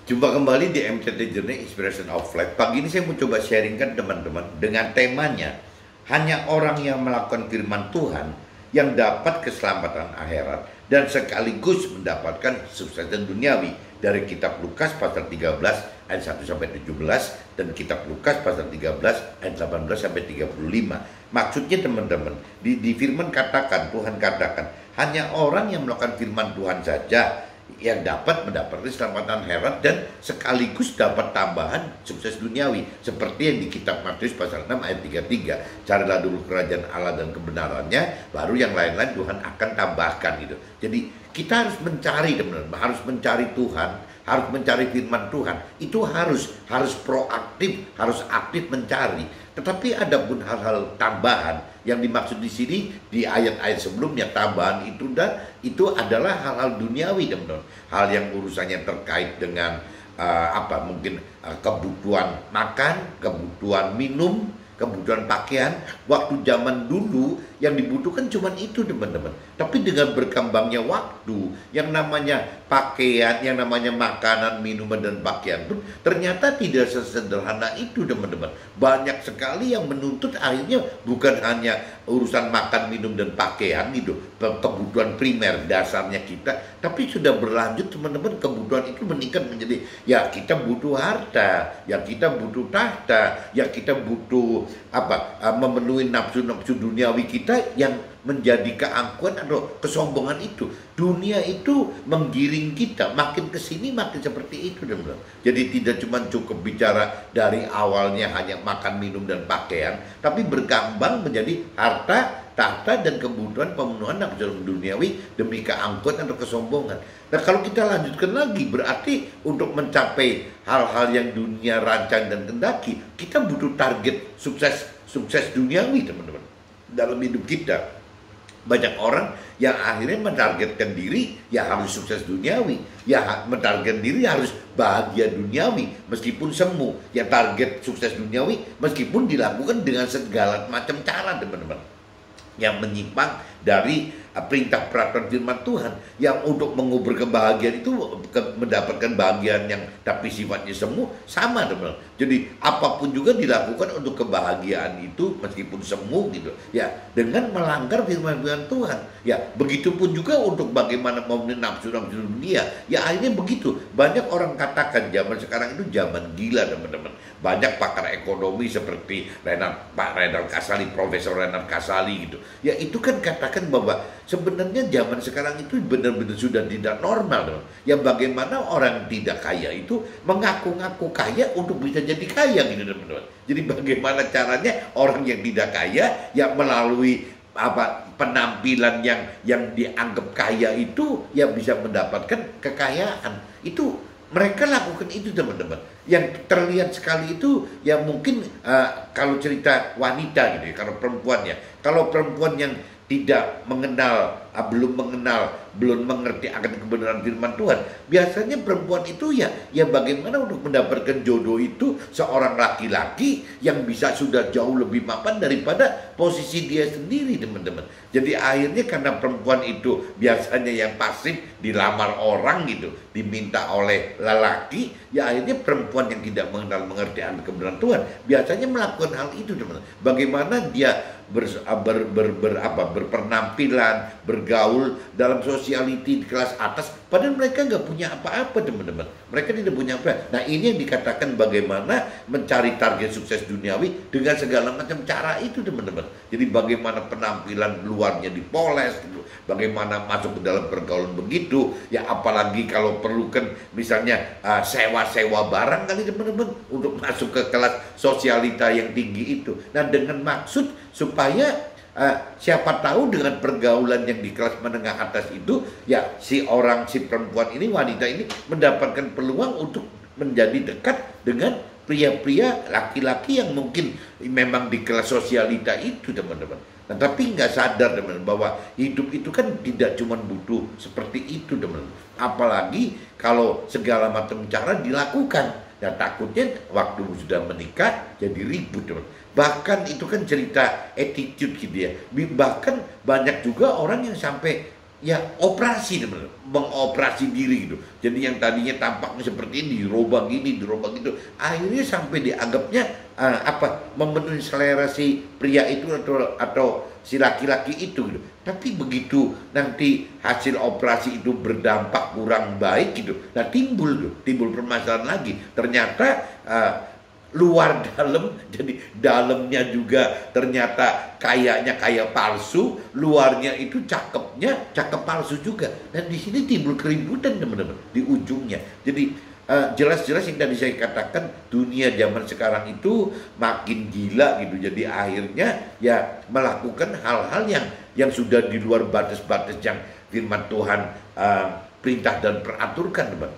Jumpa kembali di MTT Journey Inspiration of Life. Pagi ini saya mau coba sharingkan teman-teman dengan temanya hanya orang yang melakukan firman Tuhan yang dapat keselamatan akhirat dan sekaligus mendapatkan sukses duniawi, dari kitab Lukas pasal 13 ayat 1 sampai 17 dan kitab Lukas pasal 13 ayat 18 sampai 35. Maksudnya teman-teman, di firman Tuhan katakan hanya orang yang melakukan firman Tuhan saja yang dapat mendapatkan keselamatan akhirat dan sekaligus dapat tambahan sukses duniawi, seperti yang di kitab Matius pasal 6 ayat 33. Carilah dulu kerajaan Allah dan kebenarannya, baru yang lain-lain Tuhan akan tambahkan gitu. Jadi kita harus mencari teman-teman, harus mencari Tuhan, harus mencari firman Tuhan. Itu harus proaktif, harus aktif mencari. Tetapi ada pun hal-hal tambahan yang dimaksud di sini di ayat-ayat sebelumnya, tambahan itu adalah hal-hal duniawi teman-teman. Hal yang urusannya terkait dengan mungkin kebutuhan makan, kebutuhan minum, kebutuhan pakaian. Waktu zaman dulu yang dibutuhkan cuma itu teman-teman. Tapi dengan berkembangnya waktu, yang namanya pakaian, yang namanya makanan, minuman dan pakaian pun ternyata tidak sesederhana itu teman-teman. Banyak sekali yang menuntut akhirnya bukan hanya urusan makan, minum dan pakaian itu, kebutuhan primer dasarnya kita, tapi sudah berlanjut teman-teman, kebutuhan itu meningkat menjadi ya kita butuh harta, ya kita butuh tahta, ya kita butuh memenuhi nafsu-nafsu duniawi kita yang menjadi keangkuhan atau kesombongan itu. Dunia itu menggiring kita makin ke sini makin seperti itu teman-teman. Jadi tidak cuma cukup bicara dari awalnya hanya makan, minum dan pakaian, tapi berkembang menjadi harta, tahta dan kebutuhan pemenuhan nafsu duniawi demi keangkuhan atau kesombongan. Nah, kalau kita lanjutkan lagi, berarti untuk mencapai hal-hal yang dunia rancang dan kendaki, kita butuh target sukses duniawi teman-teman dalam hidup kita. Banyak orang yang akhirnya mentargetkan diri ya harus sukses duniawi, ya mentargetkan diri harus bahagia duniawi meskipun semu, ya target sukses duniawi meskipun dilakukan dengan segala macam cara teman-teman, yang menyimpang dari perintah peraturan firman Tuhan. Yang untuk mengubur kebahagiaan itu mendapatkan bahagian yang tapi sifatnya semu, sama teman-teman. Jadi apapun juga dilakukan untuk kebahagiaan itu meskipun semu gitu ya, dengan melanggar firman Tuhan. Ya begitupun juga untuk bagaimana memenuhi nafsu-nafsu dunia. Ya akhirnya begitu. Banyak orang katakan zaman sekarang itu zaman gila teman-teman. Banyak pakar ekonomi seperti Pak Renard Kasali, Profesor Renard Kasali gitu. Ya itu kan katakan bahwa sebenarnya zaman sekarang itu benar-benar sudah tidak normal teman. Ya bagaimana orang tidak kaya itu mengaku-ngaku kaya untuk bisa jadi kaya gitu teman-teman. Jadi bagaimana caranya orang yang tidak kaya yang melalui penampilan yang dianggap kaya itu ya bisa mendapatkan kekayaan. Itu mereka lakukan itu teman-teman. Yang terlihat sekali itu ya mungkin kalau cerita wanita gitu ya, kalau perempuan ya. Kalau perempuan yang tidak mengenal, belum mengerti akan kebenaran firman Tuhan, biasanya perempuan itu ya bagaimana untuk mendapatkan jodoh itu seorang laki-laki yang bisa sudah jauh lebih mapan daripada posisi dia sendiri teman-teman. Jadi akhirnya karena perempuan itu biasanya yang pasif, dilamar orang gitu, diminta oleh lelaki, ya akhirnya perempuan yang tidak mengerti akan kebenaran Tuhan biasanya melakukan hal itu teman-teman. Bagaimana dia berpenampilan, bergaul dalam sosialiti di kelas atas, padahal mereka nggak punya apa-apa teman-teman. Mereka tidak punya apa. Nah ini yang dikatakan bagaimana mencari target sukses duniawi dengan segala macam cara itu teman-teman. Jadi bagaimana penampilan luarnya dipoles gitu, bagaimana masuk ke dalam pergaulan begitu, ya apalagi kalau perlu kan misalnya sewa-sewa barang kali teman-teman untuk masuk ke kelas sosialita yang tinggi itu. Nah dengan maksud supaya siapa tahu dengan pergaulan yang di kelas menengah atas itu ya si perempuan ini, wanita ini mendapatkan peluang untuk menjadi dekat dengan pria-pria, laki-laki yang mungkin memang di kelas sosialita itu teman-teman. Nah, tapi nggak sadar teman-teman bahwa hidup itu kan tidak cuma butuh seperti itu teman-teman. Apalagi kalau segala macam cara dilakukan. Nah takutnya waktu sudah menikah jadi ribut teman. Bahkan itu kan cerita attitude gitu ya. Bahkan banyak juga orang yang sampai ya operasi teman, mengoperasi diri gitu. Jadi yang tadinya tampaknya seperti ini dirubah gini, dirubah gitu, akhirnya sampai dianggapnya memenuhi selera si pria itu atau si laki-laki itu gitu. Tapi begitu nanti hasil operasi itu berdampak kurang baik gitu, nah timbul permasalahan lagi. Ternyata luar dalam, jadi dalamnya juga ternyata kayaknya kayak palsu, luarnya itu cakep palsu juga. Dan di sini timbul keributan teman-teman di ujungnya. Jadi jelas-jelas yang tadi saya katakan, dunia zaman sekarang itu makin gila gitu. Jadi akhirnya ya melakukan hal-hal yang sudah di luar batas-batas yang firman Tuhan perintah dan peraturkan, teman.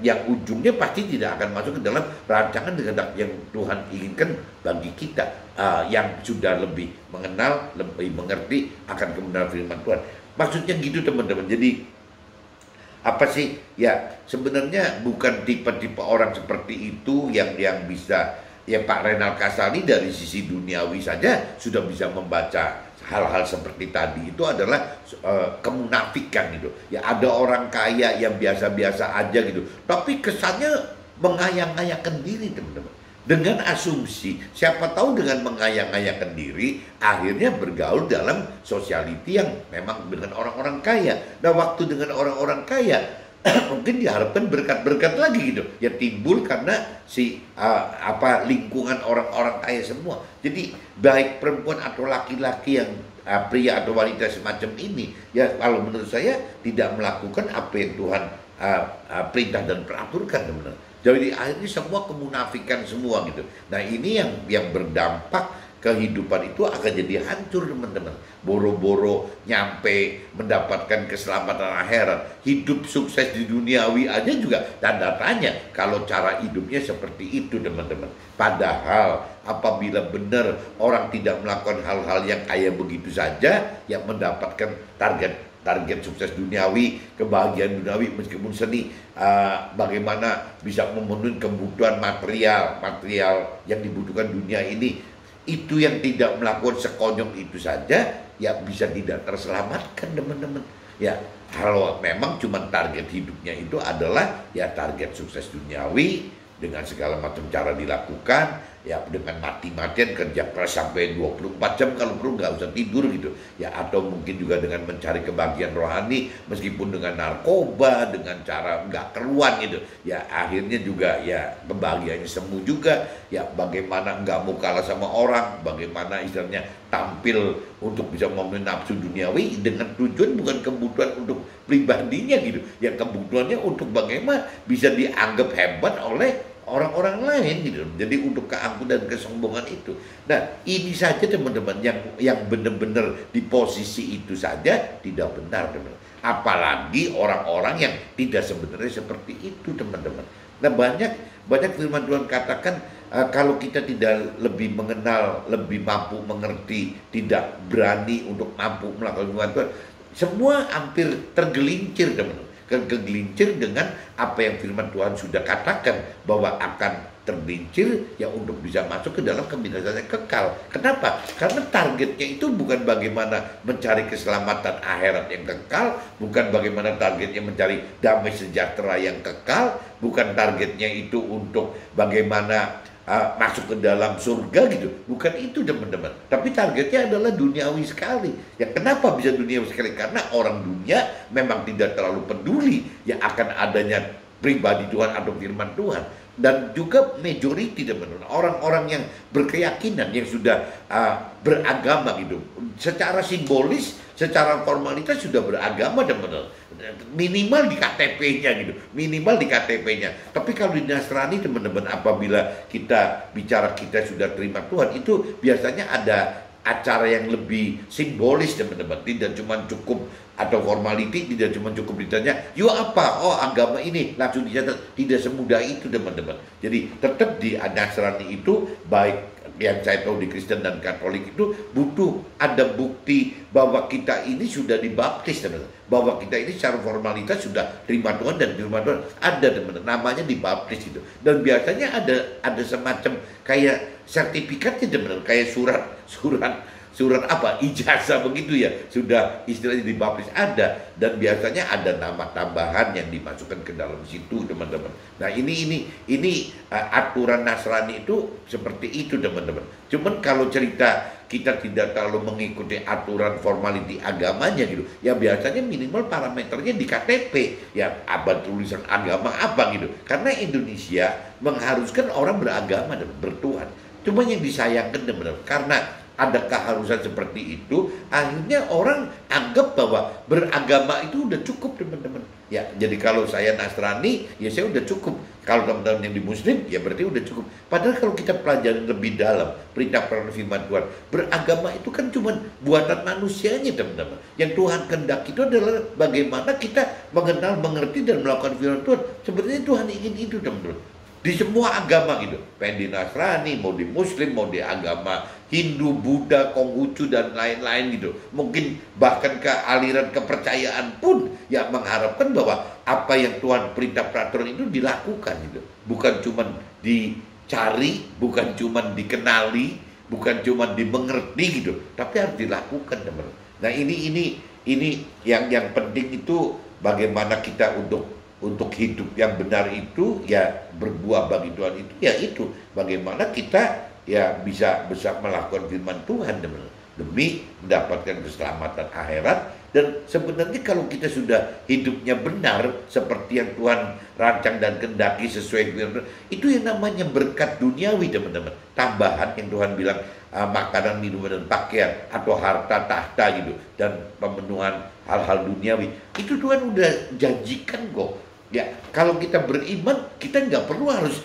Yang ujungnya pasti tidak akan masuk ke dalam rancangan dengan yang Tuhan inginkan bagi kita, yang sudah lebih mengenal, lebih mengerti akan kebenaran firman Tuhan. Maksudnya gitu teman-teman. Jadi apa sih ya, sebenarnya bukan tipe-tipe orang seperti itu yang bisa, ya Pak Renal Kasali dari sisi duniawi saja sudah bisa membaca hal-hal seperti tadi. Itu adalah kemunafikan gitu. Ya ada orang kaya yang biasa-biasa aja gitu, tapi kesannya mengayang-ayangkan diri teman-teman. Dengan asumsi, siapa tahu dengan mengayang-ayangkan diri, akhirnya bergaul dalam sociality yang memang dengan orang-orang kaya. Nah waktu dengan orang-orang kaya, mungkin diharapkan berkat-berkat lagi gitu. Ya timbul karena si lingkungan orang-orang kaya semua. Jadi baik perempuan atau laki-laki yang pria atau wanita semacam ini, ya kalau menurut saya tidak melakukan apa yang Tuhan perintah dan peraturkan teman-teman. Jadi akhirnya semua kemunafikan semua gitu. Nah ini yang berdampak kehidupan itu akan jadi hancur teman-teman. Boro-boro nyampe mendapatkan keselamatan akhirat, hidup sukses di duniawi aja juga tanda tanya kalau cara hidupnya seperti itu teman-teman. Padahal apabila benar orang tidak melakukan hal-hal yang kayak begitu saja, yang mendapatkan target sukses duniawi, kebahagiaan duniawi meskipun seni, bagaimana bisa memenuhi kebutuhan material yang dibutuhkan dunia ini, itu yang tidak melakukan sekonyong itu saja ya bisa tidak terselamatkan teman-teman. Ya kalau memang cuma target hidupnya itu adalah ya target sukses duniawi dengan segala macam cara dilakukan, ya dengan mati-matian kerja keras sampai 24 jam kalau perlu, nggak usah tidur gitu ya, atau mungkin juga dengan mencari kebahagiaan rohani meskipun dengan narkoba, dengan cara nggak keruan gitu ya, akhirnya juga ya kebahagiaannya semu juga ya. Bagaimana nggak mau kalah sama orang, bagaimana istilahnya tampil untuk bisa memenuhi nafsu duniawi dengan tujuan bukan kebutuhan untuk pribadinya gitu ya, kebutuhannya untuk bagaimana bisa dianggap hebat oleh orang-orang lain gitu. Jadi untuk keangkuhan dan kesombongan itu. Nah ini saja teman-teman yang benar-benar di posisi itu saja tidak benar teman-teman. Apalagi orang-orang yang tidak sebenarnya seperti itu teman-teman. Nah banyak firman Tuhan katakan, kalau kita tidak lebih mengenal, lebih mampu mengerti, tidak berani untuk mampu melakukan firman Tuhan, semua hampir tergelincir teman-teman. Kegelincir dengan apa yang firman Tuhan sudah katakan bahwa akan tergelincir ya untuk bisa masuk ke dalam kebinasan yang kekal. Kenapa? Karena targetnya itu bukan bagaimana mencari keselamatan akhirat yang kekal, bukan bagaimana targetnya mencari damai sejahtera yang kekal, bukan targetnya itu untuk bagaimana masuk ke dalam surga gitu, bukan itu teman-teman. Tapi targetnya adalah duniawi sekali. Ya kenapa bisa duniawi sekali? Karena orang dunia memang tidak terlalu peduli ya akan adanya pribadi Tuhan atau firman Tuhan. Dan juga majority teman-teman, orang-orang yang berkeyakinan, yang sudah beragama gitu, secara simbolis, secara formalitas sudah beragama teman-teman, minimal di KTP-nya gitu, minimal di KTP-nya. Tapi kalau di Nasrani teman-teman, apabila kita bicara kita sudah terima Tuhan, itu biasanya ada acara yang lebih simbolis teman-teman, tidak cuma cukup atau formality, tidak cuma cukup ditanya yuk apa, oh agama ini langsung dicatat, tidak semudah itu teman-teman. Jadi tetap di Nasrani itu, baik yang saya tahu di Kristen dan Katolik itu butuh ada bukti bahwa kita ini sudah dibaptis teman-teman, bahwa kita ini secara formalitas sudah terima Tuhan dan firman Tuhan ada teman-teman, namanya dibaptis itu. Dan biasanya ada semacam kayak sertifikatnya teman-teman, kayak surat surat apa ijazah begitu ya, sudah istilahnya dibaptis ada, dan biasanya ada nama tambahan yang dimasukkan ke dalam situ teman-teman. Nah ini aturan Nasrani itu seperti itu teman-teman. Cuman kalau cerita kita tidak terlalu mengikuti aturan formality agamanya gitu, ya biasanya minimal parameternya di KTP ya, apa tulisan agama apa gitu. Karena Indonesia mengharuskan orang beragama dan bertuhan. Cuma yang disayangkan teman-teman, karena ada keharusan seperti itu, akhirnya orang anggap bahwa beragama itu udah cukup teman-teman. Ya, jadi kalau saya Nasrani, ya saya udah cukup. Kalau teman-teman yang di Muslim, ya berarti udah cukup. Padahal kalau kita pelajari lebih dalam perintah firman Tuhan, beragama itu kan cuma buatan manusianya teman-teman. Yang Tuhan kehendaki itu adalah bagaimana kita mengenal, mengerti, dan melakukan firman Tuhan. Sebenarnya Tuhan ingin itu teman-teman. Di semua agama gitu, pengen di Nasrani, mau di Muslim, mau di agama Hindu, Buddha, Konghucu, dan lain-lain gitu. Mungkin bahkan ke aliran kepercayaan pun ya mengharapkan bahwa apa yang Tuhan perintah peraturan itu dilakukan gitu. Bukan cuma dicari, bukan cuma dikenali, bukan cuma dimengerti gitu, tapi harus dilakukan teman. Nah ini yang penting itu bagaimana kita untuk hidup yang benar itu ya berbuah bagi Tuhan itu ya itu bagaimana kita ya bisa melakukan firman Tuhan demi mendapatkan keselamatan akhirat. Dan sebenarnya kalau kita sudah hidupnya benar seperti yang Tuhan rancang dan kehendaki sesuai firman, itu yang namanya berkat duniawi teman-teman, tambahan yang Tuhan bilang makanan, minuman, dan pakaian atau harta tahta gitu, dan pemenuhan hal-hal duniawi itu Tuhan udah janjikan kok. Ya, kalau kita beriman, kita nggak perlu harus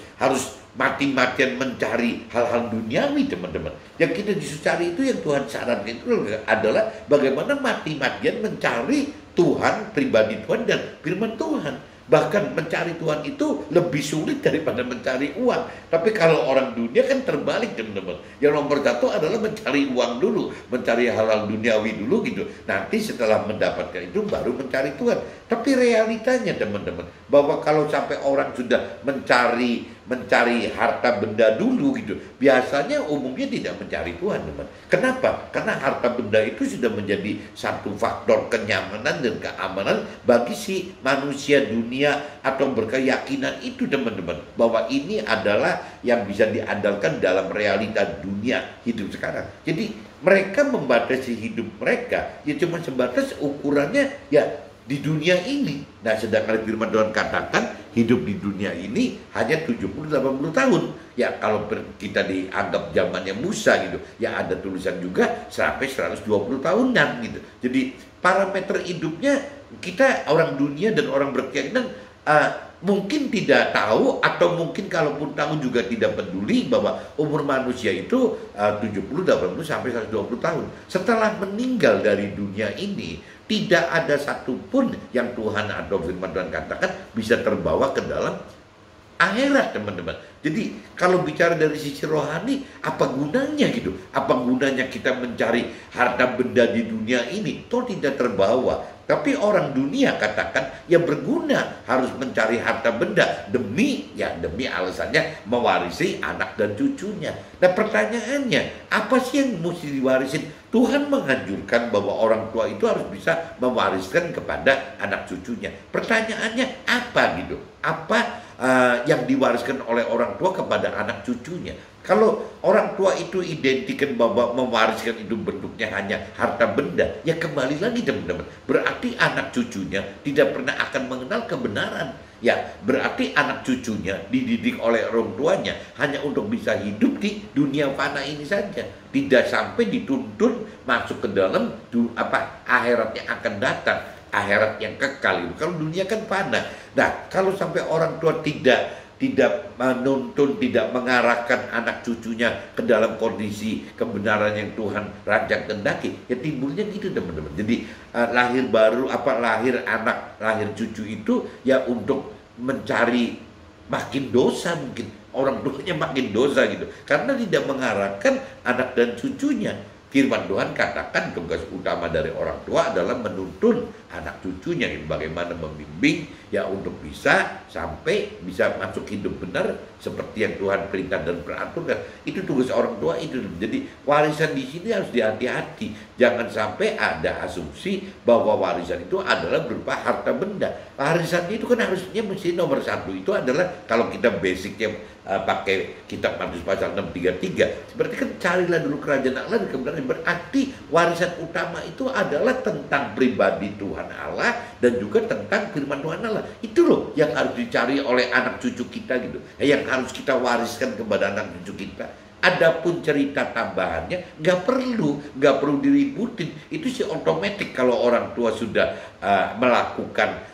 mati-matian mencari hal-hal duniawi teman-teman. Yang kita disuruh cari itu yang Tuhan sarankan itu adalah bagaimana mati-matian mencari Tuhan, pribadi Tuhan, dan firman Tuhan. Bahkan mencari Tuhan itu lebih sulit daripada mencari uang. Tapi kalau orang dunia kan terbalik teman-teman. Yang nomor satu adalah mencari uang dulu, mencari hal-hal duniawi dulu gitu. Nanti setelah mendapatkan itu baru mencari Tuhan. Tapi realitanya teman-teman, bahwa kalau sampai orang sudah mencari harta benda dulu gitu, biasanya umumnya tidak mencari Tuhan teman. Kenapa? Karena harta benda itu sudah menjadi satu faktor kenyamanan dan keamanan bagi si manusia dunia atau berkeyakinan itu teman-teman, bahwa ini adalah yang bisa diandalkan dalam realita dunia hidup sekarang. Jadi mereka membatasi hidup mereka ya cuma sebatas ukurannya ya di dunia ini. Nah, sedangkan firman Tuhan katakan hidup di dunia ini hanya 70-80 tahun. Ya kalau kita dianggap zamannya Musa gitu, ya ada tulisan juga sampai 120 tahunan gitu. Jadi parameter hidupnya kita orang dunia dan orang berkeyakinan mungkin tidak tahu, atau mungkin kalaupun tahu juga tidak peduli bahwa umur manusia itu 70, 80 sampai 120 tahun. Setelah meninggal dari dunia ini, tidak ada satupun yang Tuhan atau firman Tuhan katakan bisa terbawa ke dalam akhirat teman-teman. Jadi kalau bicara dari sisi rohani, apa gunanya gitu? Apa gunanya kita mencari harta benda di dunia ini? Toh tidak terbawa. Tapi orang dunia katakan ya berguna, harus mencari harta benda demi alasannya mewarisi anak dan cucunya. Nah pertanyaannya, apa sih yang mesti diwarisin? Tuhan menganjurkan bahwa orang tua itu harus bisa mewariskan kepada anak cucunya. Pertanyaannya apa gitu? Apa yang diwariskan oleh orang tua kepada anak cucunya? Kalau orang tua itu identikan bahwa mewariskan itu bentuknya hanya harta benda, ya kembali lagi teman-teman, berarti anak cucunya tidak pernah akan mengenal kebenaran. Ya berarti anak cucunya dididik oleh orang tuanya hanya untuk bisa hidup di dunia fana ini saja, tidak sampai dituntun masuk ke dalam akhirat yang akan datang, akhirat yang kekal itu. Kalau dunia kan fana. Nah kalau sampai orang tua tidak menuntun, tidak mengarahkan anak cucunya ke dalam kondisi kebenaran yang Tuhan rancang kehendaki, ya timbulnya gitu teman-teman. Jadi lahir baru lahir anak, lahir cucu itu ya untuk mencari makin dosa, mungkin orang tuanya makin dosa gitu, karena tidak mengarahkan anak dan cucunya. Firman Tuhan katakan tugas utama dari orang tua adalah menuntun anak cucunya bagaimana membimbing, Ya untuk bisa sampai bisa masuk hidup benar seperti yang Tuhan perintah dan beraturkan. Itu tugas orang tua itu. Jadi warisan di sini harus dihati-hati. Jangan sampai ada asumsi bahwa warisan itu adalah berupa harta benda. Warisan itu kan harusnya mesti nomor satu itu adalah kalau kita basicnya pakai kitab Matius pasal 6:33, berarti kan carilah dulu kerajaan Allah dan kebenaran. Berarti warisan utama itu adalah tentang pribadi Tuhan Allah dan juga tentang firman Tuhan Allah. Itu loh yang harus dicari oleh anak cucu kita gitu, yang harus kita wariskan kepada anak cucu kita. Adapun cerita tambahannya nggak perlu diributin. Itu sih otomatis kalau orang tua sudah melakukan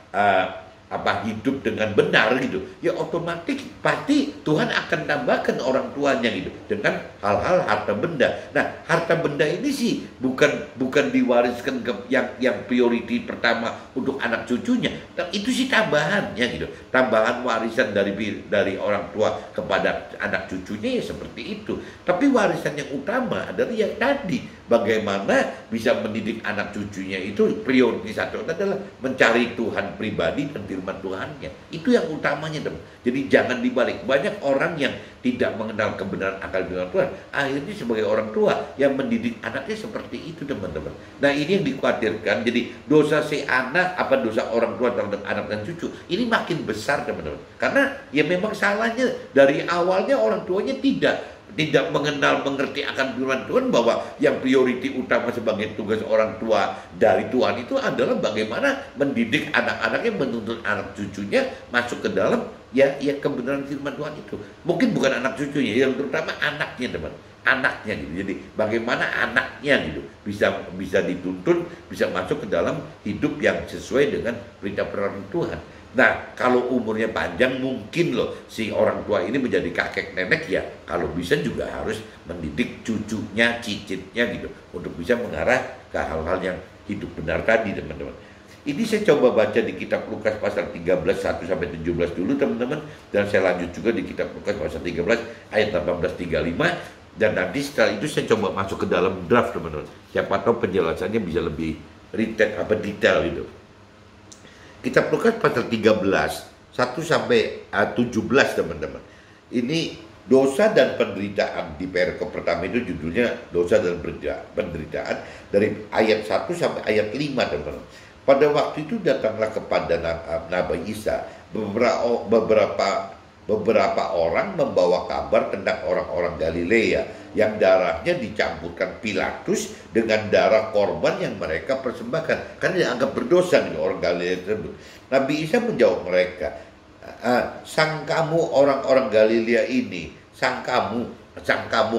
hidup dengan benar gitu, ya otomatis pasti Tuhan akan tambahkan orang tuanya gitu dengan hal-hal harta benda. Nah, harta benda ini sih bukan diwariskan ke yang priority pertama untuk anak cucunya. Tapi itu sih tambahannya gitu. Tambahan warisan dari orang tua kepada anak cucunya ya seperti itu. Tapi warisan yang utama adalah yang tadi, bagaimana bisa mendidik anak cucunya itu prioritas satu adalah mencari Tuhan pribadi dan firman Tuhannya. Itu yang utamanya, teman. Jadi jangan dibalik. Banyak orang yang tidak mengenal kebenaran akal firman Tuhan, akhirnya sebagai orang tua yang mendidik anaknya seperti itu, teman-teman. Nah, ini yang dikhawatirkan. Jadi dosa si anak, dosa orang tua terhadap anak dan cucu, ini makin besar, teman-teman. Karena ya memang salahnya dari awalnya orang tuanya tidak mengerti akan firman Tuhan, bahwa yang priority utama sebagai tugas orang tua dari Tuhan itu adalah bagaimana mendidik anak-anaknya, menuntun anak cucunya masuk ke dalam ya kebenaran firman Tuhan itu. Mungkin bukan anak cucunya, yang terutama anaknya, teman. Anaknya gitu. Jadi bagaimana anaknya gitu bisa dituntun, bisa masuk ke dalam hidup yang sesuai dengan perintah Tuhan. Nah, kalau umurnya panjang mungkin loh si orang tua ini menjadi kakek nenek, ya kalau bisa juga harus mendidik cucunya, cicitnya gitu untuk bisa mengarah ke hal-hal yang hidup benar tadi, teman-teman. Ini saya coba baca di kitab Lukas pasal 13 1-17 dulu, teman-teman, dan saya lanjut juga di kitab Lukas pasal 13 ayat 18-35, dan nanti setelah itu saya coba masuk ke dalam draft, teman-teman. Siapa tahu penjelasannya bisa lebih detail gitu. Kitab Lukas pasal 13 1-17, teman-teman. Ini dosa dan penderitaan. Di perikop pertama itu judulnya dosa dan penderitaan, dari ayat 1 sampai ayat 5, teman-teman. Pada waktu itu datanglah kepada Nabi Isa beberapa orang membawa kabar tentang orang-orang Galilea yang darahnya dicampurkan Pilatus dengan darah korban yang mereka persembahkan, karena dianggap berdosa nih orang Galilea tersebut. Nabi Isa menjawab mereka, sang kamu orang-orang Galilea ini, sang kamu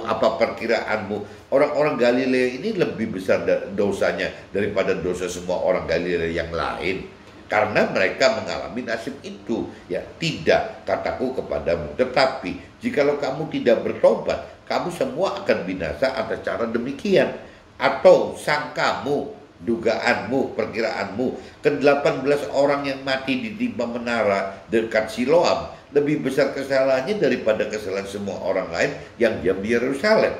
apa perkiraanmu? Orang-orang Galilea ini lebih besar dosanya daripada dosa semua orang Galilea yang lain, karena mereka mengalami nasib itu. Ya, tidak, kataku kepadamu, tetapi jikalau kamu tidak bertobat, kamu semua akan binasa atas cara demikian. Atau sangkamu, dugaanmu, perkiraanmu, ke-18 orang yang mati ditimpa menara dekat Siloam lebih besar kesalahannya daripada kesalahan semua orang lain yang diam di Yerusalem?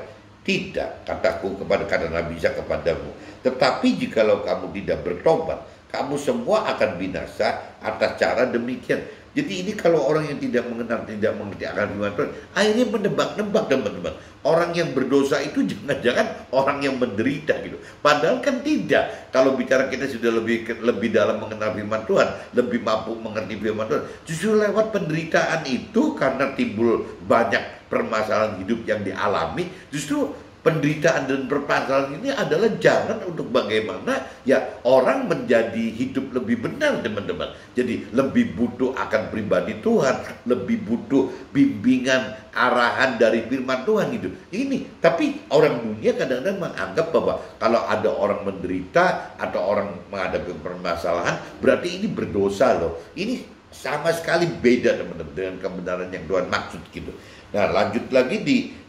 Tidak, kataku kata Nabi Isa kepadamu, tetapi jikalau kamu tidak bertobat, kamu semua akan binasa atas cara demikian. Jadi ini kalau orang yang tidak mengenal, tidak mengerti akan firman Tuhan, akhirnya menebak-nebak, teman-teman. Orang yang berdosa itu jangan-jangan orang yang menderita gitu. Padahal kan tidak. Kalau bicara kita sudah lebih dalam mengenal firman Tuhan, lebih mampu mengerti firman Tuhan, justru lewat penderitaan itu, karena timbul banyak permasalahan hidup yang dialami, justru penderitaan dan permasalahan ini adalah jalan untuk bagaimana ya orang menjadi hidup lebih benar, teman-teman. Jadi lebih butuh akan pribadi Tuhan, lebih butuh bimbingan, arahan dari firman Tuhan gitu. Ini, tapi orang dunia kadang-kadang menganggap bahwa kalau ada orang menderita atau orang menghadapi permasalahan, berarti ini berdosa loh. Ini sama sekali beda, teman-teman, dengan kebenaran yang Tuhan maksud gitu. Nah, lanjut lagi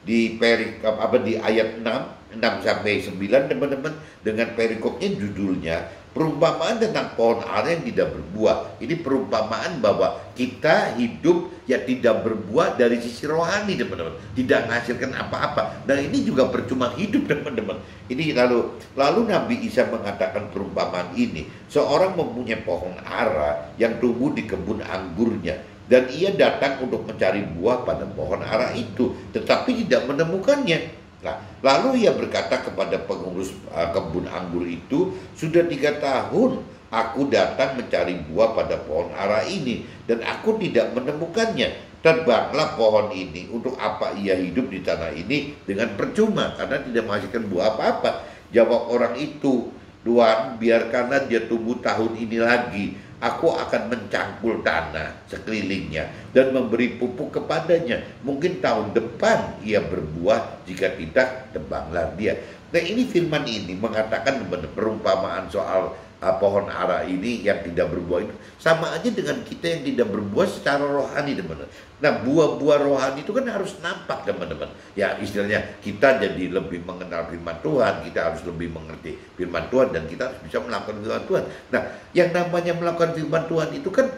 di perikop di ayat 6 sampai 9, teman-teman, dengan perikopnya judulnya Perumpamaan tentang pohon ara yang tidak berbuah. Ini perumpamaan bahwa kita hidup yang tidak berbuah dari sisi rohani, teman-teman. Tidak menghasilkan apa-apa. Dan ini juga percuma hidup, teman-teman. Ini lalu Nabi Isa mengatakan perumpamaan ini. Seorang mempunyai pohon ara yang tumbuh di kebun anggurnya. Dan ia datang untuk mencari buah pada pohon ara itu, tetapi tidak menemukannya. Nah, lalu ia berkata kepada pengurus kebun anggur itu, sudah 3 tahun aku datang mencari buah pada pohon ara ini, dan aku tidak menemukannya. Terbanglah pohon ini, untuk apa ia hidup di tanah ini dengan percuma, karena tidak menghasilkan buah apa-apa. Jawab orang itu, Tuhan, biarkanlah dia tumbuh tahun ini lagi. Aku akan mencangkul tanah sekelilingnya dan memberi pupuk kepadanya. Mungkin tahun depan ia berbuah, jika tidak, tebanglah dia. Nah, ini firman ini mengatakan perumpamaan soal pohon ara ini yang tidak berbuah itu sama aja dengan kita yang tidak berbuah secara rohani, teman-teman. Nah, buah-buah rohani itu kan harus nampak, teman-teman. Ya, istilahnya kita jadi lebih mengenal firman Tuhan, kita harus lebih mengerti firman Tuhan, dan kita harus bisa melakukan firman Tuhan. Nah, yang namanya melakukan firman Tuhan itu kan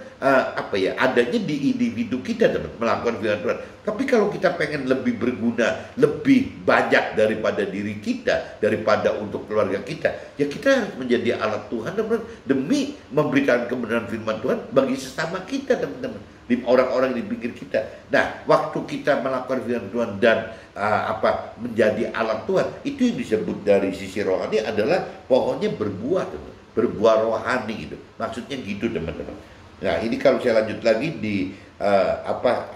adanya di individu kita, teman, melakukan firman Tuhan. Tapi kalau kita pengen lebih berguna, lebih banyak daripada diri kita, daripada untuk keluarga kita, ya kita harus menjadi alat Tuhan, teman-teman, demi memberikan kebenaran firman Tuhan bagi sesama kita, teman-teman, di orang-orang di pinggir kita. Nah, waktu kita melakukan firman Tuhan dan menjadi alat Tuhan, itu yang disebut dari sisi rohani adalah pohonnya berbuah, teman, berbuah rohani gitu. Maksudnya gitu, teman-teman. Nah, ini kalau saya lanjut lagi di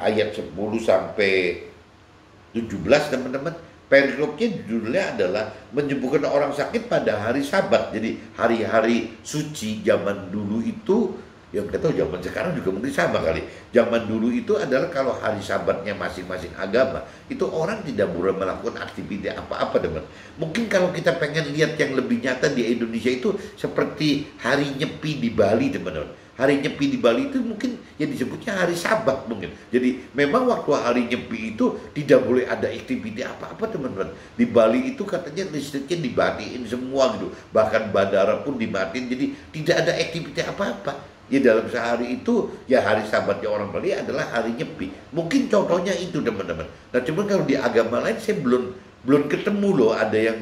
ayat 10 sampai 17, teman-teman. Perikopnya judulnya adalah menyembuhkan orang sakit pada hari Sabat. Jadi hari-hari suci zaman dulu itu, yang kita tahu zaman sekarang juga mungkin sama kali. Zaman dulu itu adalah kalau hari Sabatnya masing-masing agama, itu orang tidak boleh melakukan aktivitas apa-apa, teman. Mungkin kalau kita pengen lihat yang lebih nyata di Indonesia itu seperti hari Nyepi di Bali, teman-teman. Hari Nyepi di Bali itu mungkin yang disebutnya hari Sabat mungkin. Jadi memang waktu hari Nyepi itu tidak boleh ada aktivitas apa-apa, teman-teman. Di Bali itu katanya listriknya dimatiin semua gitu. Bahkan bandara pun dimatiin, jadi tidak ada aktivitas apa-apa. Ya dalam sehari itu, ya hari Sabatnya orang Bali adalah hari Nyepi. Mungkin contohnya itu, teman-teman. Nah, cuman kalau di agama lain saya belum ketemu loh ada yang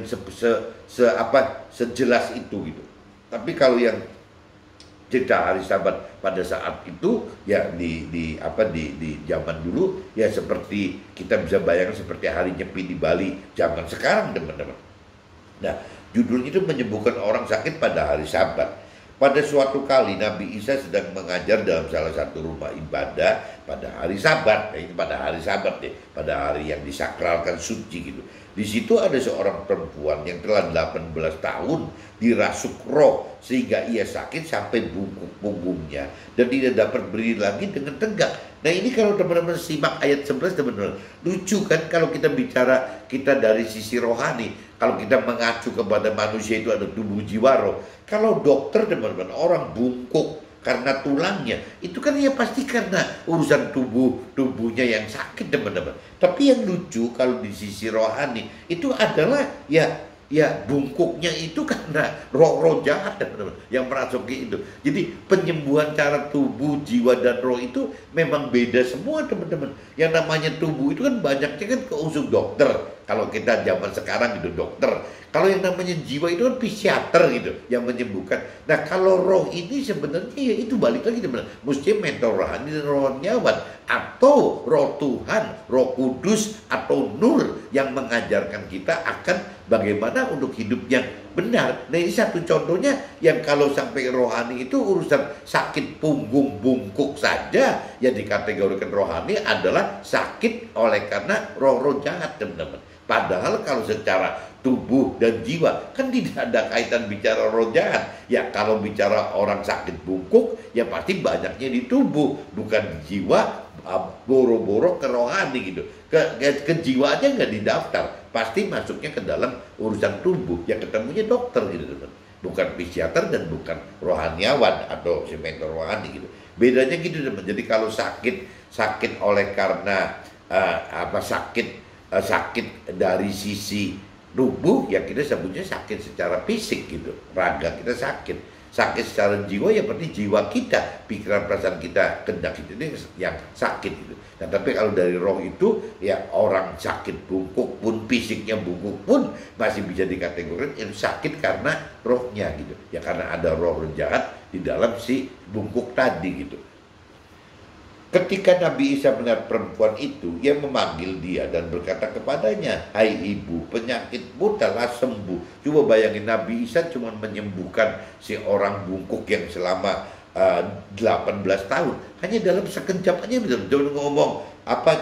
sejelas itu gitu. Tapi kalau yang cerita hari Sabat pada saat itu, ya di zaman dulu, ya seperti kita bisa bayangkan seperti hari Nyepi di Bali zaman sekarang, teman-teman. Nah, judulnya itu menyembuhkan orang sakit pada hari Sabat. Pada suatu kali Nabi Isa sedang mengajar dalam salah satu rumah ibadah pada hari Sabat. Ini pada hari Sabat deh, pada hari yang disakralkan suci gitu. Di situ ada seorang perempuan yang telah 18 tahun dirasuk roh sehingga ia sakit sampai bungkuk punggungnya dan tidak dapat berdiri lagi dengan tegak. Nah, ini kalau teman-teman simak ayat 11, teman-teman, lucu kan kalau kita bicara kita dari sisi rohani. Kalau kita mengacu kepada manusia itu ada tubuh, jiwa, roh. Kalau dokter, teman-teman, orang bungkuk karena tulangnya, itu kan ya pasti karena urusan tubuhnya yang sakit, teman-teman. Tapi yang lucu kalau di sisi rohani itu adalah ya bungkuknya itu karena roh-roh jahat, teman-teman, yang merasuki itu. Jadi penyembuhan cara tubuh, jiwa, dan roh itu memang beda semua, teman-teman. Yang namanya tubuh itu kan banyaknya kan ke unsur dokter. Kalau kita zaman sekarang gitu dokter. Kalau yang namanya jiwa itu kan psikiater gitu yang menyembuhkan. Nah, kalau roh ini sebenarnya ya itu balik lagi, teman-teman. Mesti mentor rohani dan rohaniawan, atau roh Tuhan, roh kudus, atau nur yang mengajarkan kita akan bagaimana untuk hidup yang benar. Nah, ini satu contohnya yang kalau sampai rohani itu urusan sakit punggung bungkuk saja yang dikategorikan rohani adalah sakit oleh karena roh-roh jahat, teman-teman. Padahal kalau secara tubuh dan jiwa kan tidak ada kaitan bicara roh jahat. Ya kalau bicara orang sakit bungkuk ya pasti banyaknya di tubuh, bukan di jiwa, boro-boro ke rohani gitu. Ke jiwa aja nggak didaftar, pasti masuknya ke dalam urusan tubuh. Ya ketemunya dokter gitu, teman. Bukan psikiater dan bukan rohaniawan atau mentor rohani gitu. Bedanya gitu, teman. Jadi kalau sakit oleh karena sakit dari sisi tubuh, ya kita sebutnya sakit secara fisik gitu, raga kita sakit. sakit secara jiwa ya berarti jiwa kita, pikiran perasaan kita, kehendak itu ini yang sakit gitu. Nah, tapi kalau dari roh itu ya orang sakit bungkuk pun, fisiknya bungkuk pun masih bisa dikategorikan yang sakit karena rohnya gitu. Ya karena ada roh jahat di dalam si bungkuk tadi gitu. Ketika Nabi Isa melihat perempuan itu, ia memanggil dia dan berkata kepadanya, "Hai ibu, penyakitmu telah sembuh." Coba bayangin, Nabi Isa cuma menyembuhkan si orang bungkuk yang selama 18 tahun. Hanya dalam sekejap aja, cuma ngomong,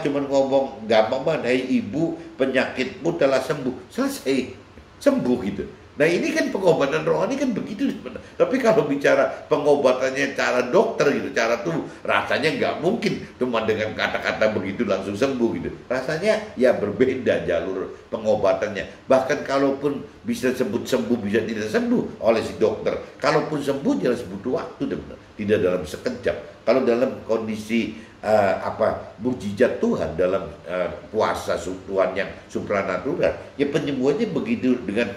cuma ngomong gampang banget, "Hai ibu, penyakitmu telah sembuh." Selesai, sembuh gitu. Nah ini kan pengobatan rohani kan begitu sebenarnya. Tapi kalau bicara pengobatannya cara dokter gitu, cara tuh rasanya nggak mungkin cuma dengan kata-kata begitu langsung sembuh gitu. Rasanya ya berbeda jalur pengobatannya. Bahkan kalaupun bisa sebut sembuh, bisa tidak sembuh oleh si dokter. Kalaupun sembuh jelas butuh waktu, tidak dalam sekejap. Kalau dalam kondisi mukjizat Tuhan, dalam kuasa Tuhan yang supranatural, ya penyembuhannya begitu, dengan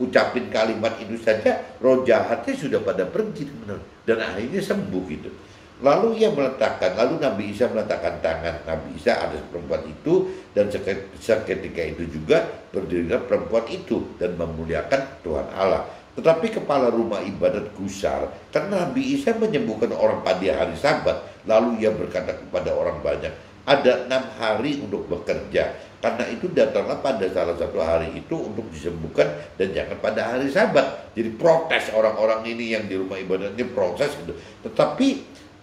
ucapin kalimat itu saja roh jahatnya sudah pada pergi dan akhirnya sembuh gitu. Lalu Nabi Isa meletakkan tangan Nabi Isa atas perempuan itu, dan seketika itu juga berdirilah perempuan itu dan memuliakan Tuhan Allah. Tetapi kepala rumah ibadat gusar karena Nabi Isa menyembuhkan orang pada hari Sabat. Lalu ia berkata kepada orang banyak, "Ada 6 hari untuk bekerja. Karena itu datanglah pada salah satu hari itu untuk disembuhkan dan jangan pada hari Sabat." Jadi protes orang-orang ini yang di rumah ibadat ini, protes gitu. Tetapi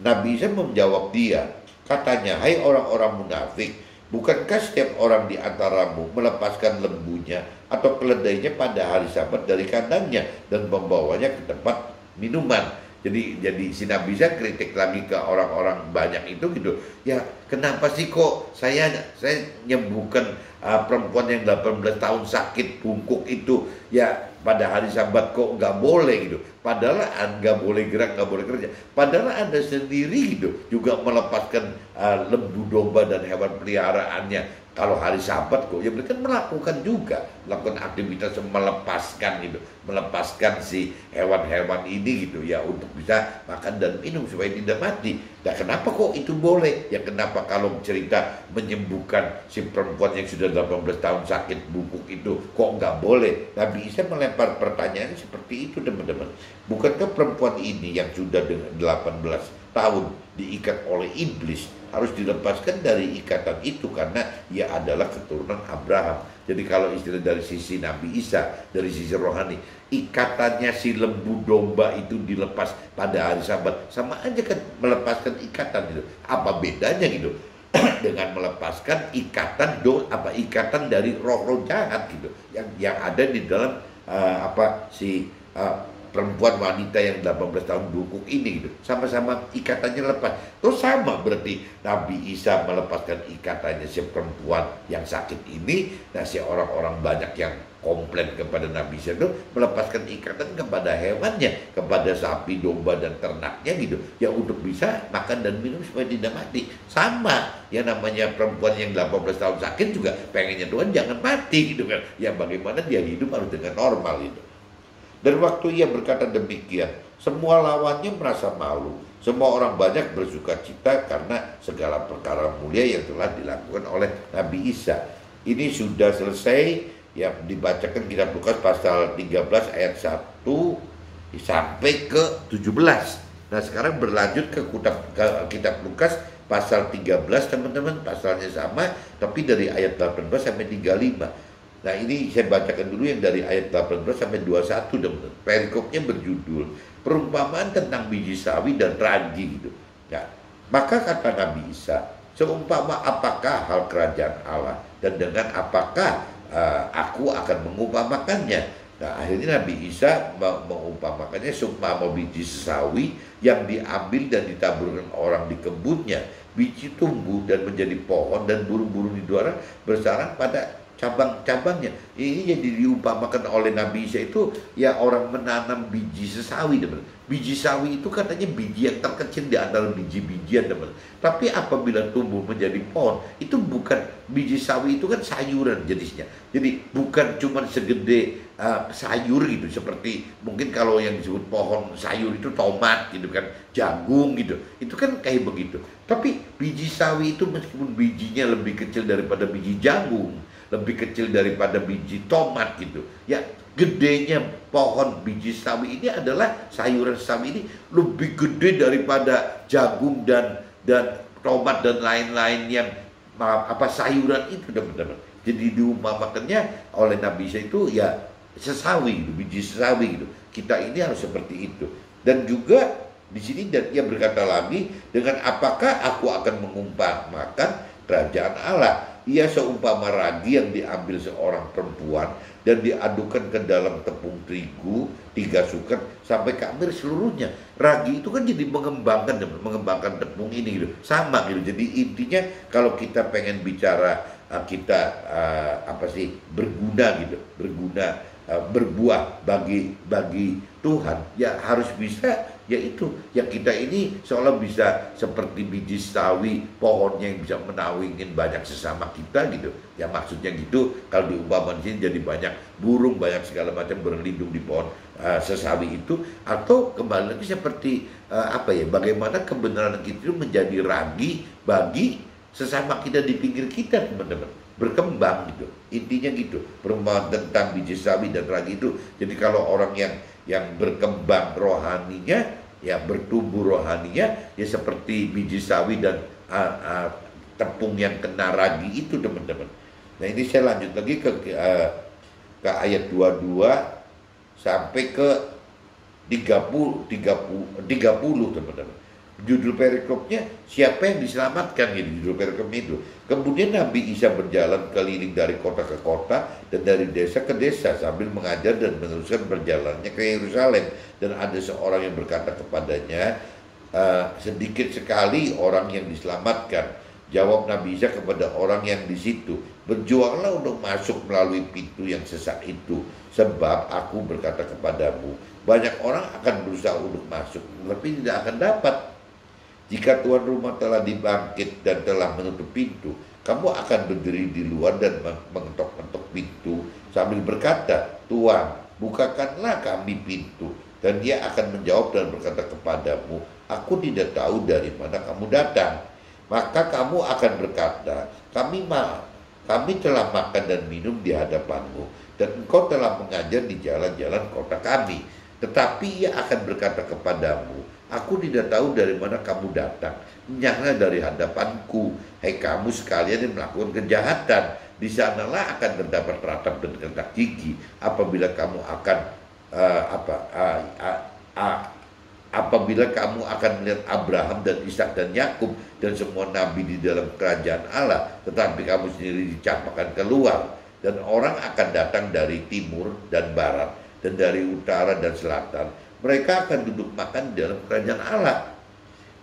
Nabi Isa menjawab dia, katanya, "Hai orang-orang munafik, bukankah setiap orang di antaramu melepaskan lembunya atau keledainya pada hari Sabat dari kandangnya dan membawanya ke tempat minuman?" Jadi si Nabi Isa kritik lagi ke orang-orang banyak itu gitu. Ya kenapa sih kok saya nyembuhkan perempuan yang 18 tahun sakit bungkuk itu ya pada hari Sabat kok nggak boleh gitu. Padahal nggak boleh gerak, nggak boleh kerja. Padahal Anda sendiri gitu juga melepaskan lembu, domba dan hewan peliharaannya kalau hari Sabat kok. Ya mereka melakukan juga, melakukan aktivitas melepaskan si hewan-hewan ini gitu ya untuk bisa makan dan minum supaya tidak mati. Nah kenapa kok itu boleh? Ya kenapa kalau cerita menyembuhkan si perempuan yang sudah 18 tahun sakit bungkuk itu kok nggak boleh? Nabi Isa melempar pertanyaan seperti itu, teman-teman. Bukankah perempuan ini yang sudah 18 tahun diikat oleh iblis harus dilepaskan dari ikatan itu karena ia adalah keturunan Abraham? Jadi kalau istilah dari sisi Nabi Isa, dari sisi rohani, ikatannya si lembu domba itu dilepas pada hari Sabat sama aja kan melepaskan ikatan gitu. Apa bedanya gitu dengan melepaskan ikatan dari roh-roh jahat gitu yang ada di dalam perempuan wanita yang 18 tahun bungkuk ini gitu. Sama-sama ikatannya lepas. Terus sama berarti Nabi Isa melepaskan ikatannya si perempuan yang sakit ini. Nah si orang-orang banyak yang komplain kepada Nabi Isa itu melepaskan ikatan kepada hewannya, kepada sapi, domba dan ternaknya gitu. Ya untuk bisa makan dan minum supaya tidak mati. Sama ya namanya perempuan yang 18 tahun sakit juga pengennya Tuhan jangan mati gitu kan. Ya bagaimana dia hidup harus dengan normal gitu. Dan waktu ia berkata demikian, semua lawannya merasa malu. Semua orang banyak bersuka cita karena segala perkara mulia yang telah dilakukan oleh Nabi Isa. Ini sudah selesai, ya dibacakan kitab Lukas pasal 13 ayat 1 sampai ke 17. Nah sekarang berlanjut ke kitab Lukas pasal 13, teman-teman. Pasalnya sama, tapi dari ayat 18 sampai 35. Nah ini saya bacakan dulu yang dari ayat 18 sampai 21, teman-teman. Perikopnya berjudul perumpamaan tentang biji sawi dan ragi gitu. Ya. Maka kata Nabi Isa, seumpama apakah hal kerajaan Allah dan dengan apakah aku akan mengumpamakannya. Nah akhirnya Nabi Isa mengumpamakannya seumpama biji sawi yang diambil dan ditaburkan orang di kebunnya. Biji tumbuh dan menjadi pohon dan burung-burung di udara bersarang pada cabang-cabangnya. Ini jadi diumpamakan oleh Nabi Isa itu ya orang menanam biji sesawi, teman. Biji sawi itu katanya biji yang terkecil di antara biji-bijian, teman. Tapi apabila tumbuh menjadi pohon, itu bukan biji sawi, itu kan sayuran jenisnya. Jadi bukan cuma segede sayur gitu, seperti mungkin kalau yang disebut pohon sayur itu tomat gitu kan, jagung gitu. Itu kan kayak begitu. Tapi biji sawi itu meskipun bijinya lebih kecil daripada biji jagung, lebih kecil daripada biji tomat gitu. Ya, gedenya pohon biji sawi ini adalah sayuran sawi ini lebih gede daripada jagung dan tomat dan lain-lain yang sayuran itu, teman-teman. Jadi diumpamakannya oleh Nabi Isa itu ya sesawi gitu, biji sesawi gitu. Kita ini harus seperti itu. Dan juga di sini dan ia berkata lagi, dengan apakah aku akan mengumpamakan kerajaan Allah? Ia seumpama ragi yang diambil seorang perempuan dan diadukan ke dalam tepung terigu 3 sukat sampai khamir seluruhnya. Ragi itu kan jadi mengembangkan tepung ini gitu, sama gitu. Jadi intinya kalau kita pengen bicara berguna gitu, berbuah bagi Tuhan, ya harus bisa, yaitu yang kita ini seolah bisa seperti biji sawi, pohonnya yang bisa menawingin banyak sesama kita gitu. Ya maksudnya gitu, kalau diumpamakan sini jadi banyak burung, banyak segala macam berlindung di pohon sesawi itu. Atau kembali lagi seperti bagaimana kebenaran kita itu menjadi ragi bagi sesama kita di pinggir kita, teman-teman, berkembang gitu. Intinya gitu, perumpamaan tentang biji sawi dan ragi itu. Jadi kalau orang yang berkembang rohaninya, ya bertumbuh rohaninya, ya seperti biji sawi dan tepung yang kena ragi itu, teman-teman. Nah ini saya lanjut lagi ke ayat 22 sampai ke 30, teman-teman. Judul perikopnya, siapa yang diselamatkan, gitu judul perikopnya itu. Kemudian Nabi Isa berjalan keliling dari kota ke kota dan dari desa ke desa sambil mengajar dan meneruskan perjalanannya ke Yerusalem. Dan ada seorang yang berkata kepadanya, sedikit sekali orang yang diselamatkan. Jawab Nabi Isa kepada orang yang di situ, berjuanglah untuk masuk melalui pintu yang sesak itu, sebab aku berkata kepadamu, banyak orang akan berusaha untuk masuk, tapi tidak akan dapat. Jika tuan rumah telah dibangkit dan telah menutup pintu, kamu akan berdiri di luar dan mengetok-ngetok pintu sambil berkata, Tuan, bukakanlah kami pintu. Dan dia akan menjawab dan berkata kepadamu, aku tidak tahu dari mana kamu datang. Maka kamu akan berkata, kami telah makan dan minum di hadapanmu, dan engkau telah mengajar di jalan-jalan kota kami. Tetapi ia akan berkata kepadamu, aku tidak tahu dari mana kamu datang. Enyahlah dari hadapanku, hai kamu sekalian yang melakukan kejahatan. Di sanalah akan terdapat ratap dan ketak gigi apabila kamu akan apabila kamu akan melihat Abraham dan Ishak dan Yakub dan semua nabi di dalam kerajaan Allah, tetapi kamu sendiri dicampakkan keluar. Dan orang akan datang dari timur dan barat dan dari utara dan selatan. Mereka akan duduk makan di dalam kerajaan Allah.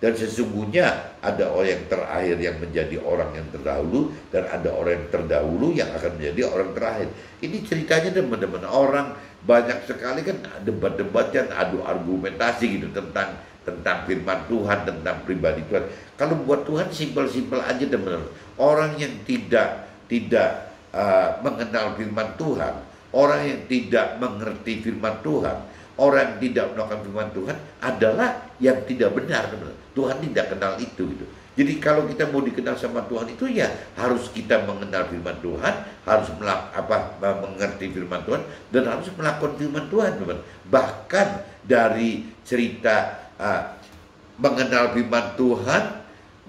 Dan sesungguhnya ada orang yang terakhir yang menjadi orang yang terdahulu, dan ada orang yang terdahulu yang akan menjadi orang terakhir. Ini ceritanya, teman-teman, orang banyak sekali kan debat-debat dan adu argumentasi gitu tentang firman Tuhan, tentang pribadi Tuhan. Kalau buat Tuhan simpel-simpel aja, teman-teman. Orang yang tidak mengenal firman Tuhan, orang yang tidak mengerti firman Tuhan, orang yang tidak melakukan firman Tuhan adalah yang tidak benar, teman-teman. Tuhan tidak kenal itu gitu. Jadi kalau kita mau dikenal sama Tuhan itu ya harus kita mengenal firman Tuhan, harus mengerti firman Tuhan, dan harus melakukan firman Tuhan, teman. Bahkan dari cerita mengenal firman Tuhan,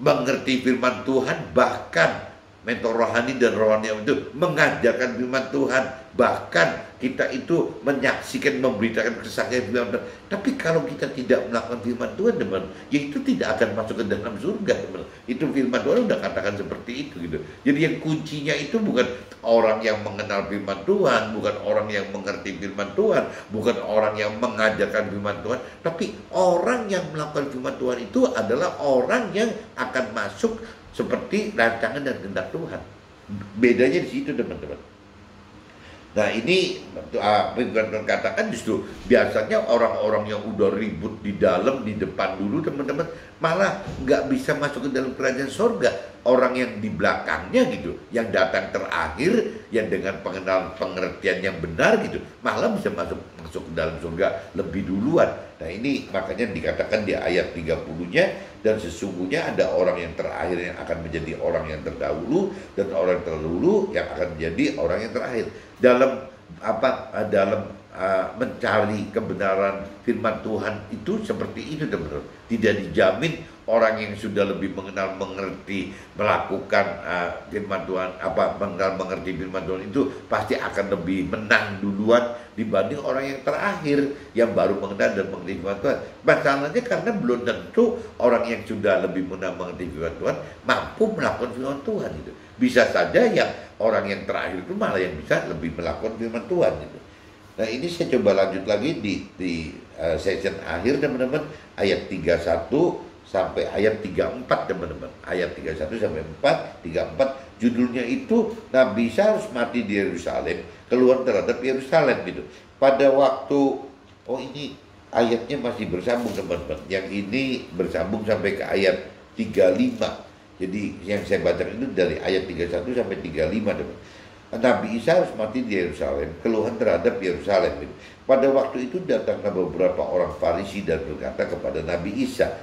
mengerti firman Tuhan, bahkan mentor rohani dan rohani itu mengajarkan firman Tuhan, bahkan kita itu menyaksikan, memberitakan kesaksian firman Tuhan. Tapi kalau kita tidak melakukan firman Tuhan, teman, ya itu tidak akan masuk ke dalam surga, teman. Itu firman Tuhan udah katakan seperti itu gitu. Jadi yang kuncinya itu bukan orang yang mengenal firman Tuhan, bukan orang yang mengerti firman Tuhan, bukan orang yang mengajarkan firman Tuhan, tapi orang yang melakukan firman Tuhan itu adalah orang yang akan masuk seperti rancangan dan kehendak Tuhan. Bedanya di situ, teman-teman. Nah ini Firman Tuhan katakan justru biasanya orang-orang yang udah ribut di dalam, di depan dulu teman-teman, malah nggak bisa masuk ke dalam kerajaan sorga. Orang yang di belakangnya gitu, yang datang terakhir, yang dengan pengenalan pengertian yang benar gitu, malah bisa masuk ke dalam surga lebih duluan. Nah ini makanya dikatakan di ayat 30-nya, dan sesungguhnya ada orang yang terakhir yang akan menjadi orang yang terdahulu, dan orang yang terdahulu yang akan menjadi orang yang terakhir. Dalam mencari kebenaran firman Tuhan itu seperti itu teman-teman. Tidak dijamin orang yang sudah lebih mengenal mengerti melakukan firman Tuhan, mengenal mengerti firman Tuhan itu pasti akan lebih menang duluan dibanding orang yang terakhir yang baru mengenal dan mengerti firman Tuhan. Masalahnya karena belum tentu orang yang sudah lebih mengenal mengerti firman Tuhan mampu melakukan firman Tuhan itu. Bisa saja yang orang yang terakhir itu malah yang bisa lebih melakukan firman Tuhan gitu. Nah ini saya coba lanjut lagi di session akhir teman-teman, ayat 31 sampai ayat 34 teman-teman. Ayat 31 sampai 34 judulnya itu Nabi Isa harus mati di Yerusalem, keluhan terhadap Yerusalem gitu. Pada waktu, ini ayatnya masih bersambung teman-teman. Yang ini bersambung sampai ke ayat 35. Jadi yang saya baca itu dari ayat 31 sampai 35 teman. Nabi Isa harus mati di Yerusalem, keluhan terhadap Yerusalem. Pada waktu itu datanglah beberapa orang Farisi dan berkata kepada Nabi Isa,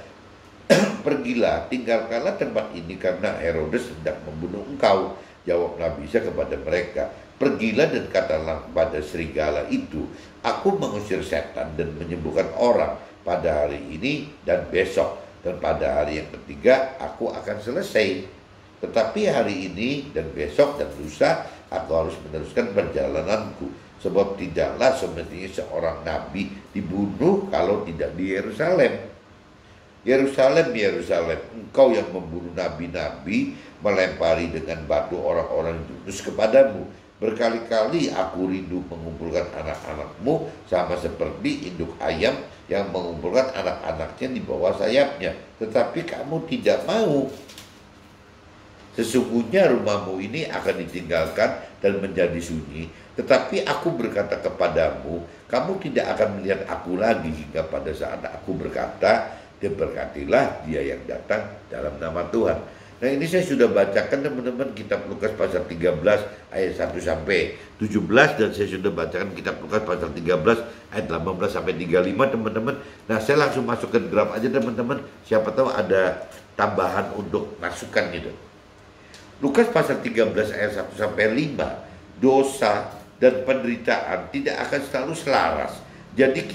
pergilah, tinggalkanlah tempat ini karena Herodes hendak membunuh engkau. Jawab Nabi Isa kepada mereka, pergilah dan katalah kepada serigala itu, aku mengusir setan dan menyembuhkan orang pada hari ini dan besok. Dan pada hari yang ketiga aku akan selesai. Tetapi hari ini dan besok dan lusa aku harus meneruskan perjalananku. Sebab tidaklah semestinya seorang nabi dibunuh kalau tidak di Yerusalem. Yerusalem, Yerusalem, engkau yang membunuh nabi-nabi, melempari dengan batu orang-orang yang diutus kepadamu. Berkali-kali aku rindu mengumpulkan anak-anakmu sama seperti induk ayam yang mengumpulkan anak-anaknya di bawah sayapnya, tetapi kamu tidak mau. Sesungguhnya rumahmu ini akan ditinggalkan dan menjadi sunyi, tetapi aku berkata kepadamu, kamu tidak akan melihat aku lagi hingga pada saat aku berkata, diberkatilah dia yang datang dalam nama Tuhan. Nah ini saya sudah bacakan teman-teman kitab Lukas pasal 13 ayat 1 sampai 17, dan saya sudah bacakan kitab Lukas pasal 13 ayat 18 sampai 35 teman-teman. Nah saya langsung masuk ke graf aja teman-teman, siapa tahu ada tambahan untuk masukan gitu. Lukas pasal 13 ayat 1 sampai 5, dosa dan penderitaan tidak akan selalu selaras. Jadi